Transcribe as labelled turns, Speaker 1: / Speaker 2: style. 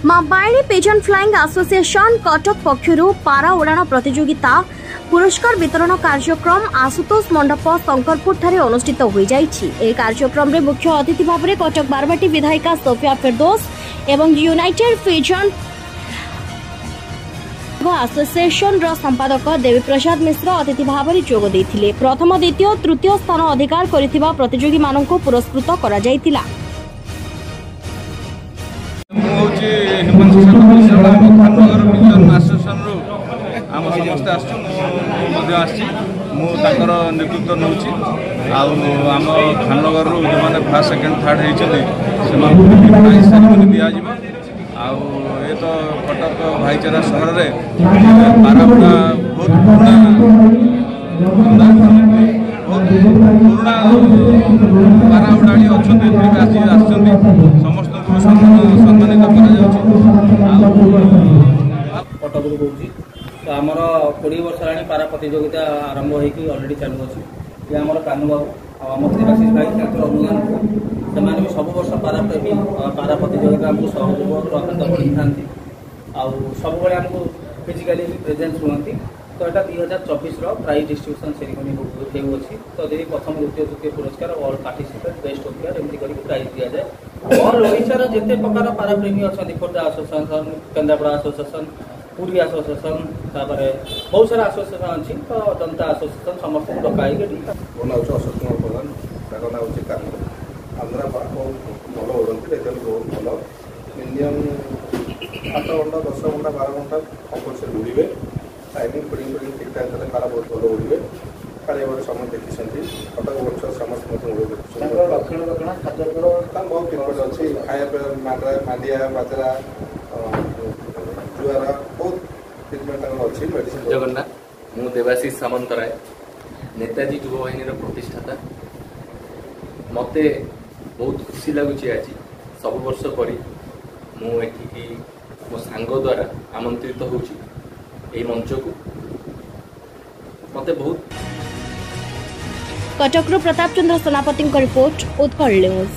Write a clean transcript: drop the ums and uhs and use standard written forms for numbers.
Speaker 1: मां बायणी pigeon flying association Cuttack पक्षर पारा उड़ाण प्रतियोगिता पुरस्कार वितरण कार्यक्रम आशुतोष मंडप शंकरपुर ठारे अनुष्ठित हो जाइछि। कार्यक्रम में मुख्य अतिथि भाव में कटक बारवाटी विधायिका सोफिया फिरदौस एवं यूनाइटेड पिजन एसोसिएशन संपादक देवी प्रसाद मिश्र अतिथि भाव में जोग देथिले। प्रथम द्वितीय तृतीय स्थान अधिकार करिथिबा प्रतियोगी माननकु पुरस्कृत करा जायतिला।
Speaker 2: नेतृत्व नौ आम खाननगर जो फर्स्ट सेकेंड थर्ड होती दि ये तो कटक भाईचारा सहर में पाराउड़ा बहुत पुराना पारा उड़ाणी अच्छा समस्त सम्मानित
Speaker 3: कटक कौच तो आमर 20 वर्ष है पारा प्रतियोगिता आरंभ होलरेडी चालू अच्छी ये आम कानू बाबू आम देवाशीष भाई अनुदान से भी सब वर्ष पारा प्रेमी पारा प्रतियोगिता आमको सहयोग अत्यंत बढ़ी था सब आमको फिजिकाली प्रेजेंस रुहति। तो यहाँ 2024 प्राइज डिस्ट्रीब्यूशन सेरेमनी होगी। तो यदि प्रथम द्वितीय तृतीय पुरस्कार ऑल पार्टिसिपेट बेस्ट ऑफियर एमती प्राइज दि जाए। ऑल ओडिशार जिते प्रकार पाराप्रेमी अच्छा Khordha association Kendrapara association Puri association बहुत सारा एसोसिएशन अच्छी तो जनता एसोसिएशन समस्त डकाई
Speaker 4: मो ना अशोक कुमार प्रधान तार ना हूँ कानू आंध्रा बहुत भल उड़ती बहुत भल मिनिमम 8 घंटा 10 घंटा 12 घंटा कंपलसरी उड़े टाइमिंग फिडिंग ठीक ठाक कले पारा बहुत भल उड़े काले समय देखी कटक वर्ष समस्त बहुत ट्रिटमेंट अच्छी खाया मांडिया बाजरा जुआर बहुत ट्रिटमेंट अच्छी मेडिसिन।
Speaker 5: जगन्नाथ मु देवाशीष सामंतराय नेताजी युवा बाहिनी प्रतिष्ठाता मते बहुत खुशी लगुच आज सब वर्ष परी मुझे मो सांग द्वारा आमंत्रित होची मंच को मते बहुत।
Speaker 1: कटक प्रताप चंद्र सेनापति रिपोर्ट उत्कल न्यूज।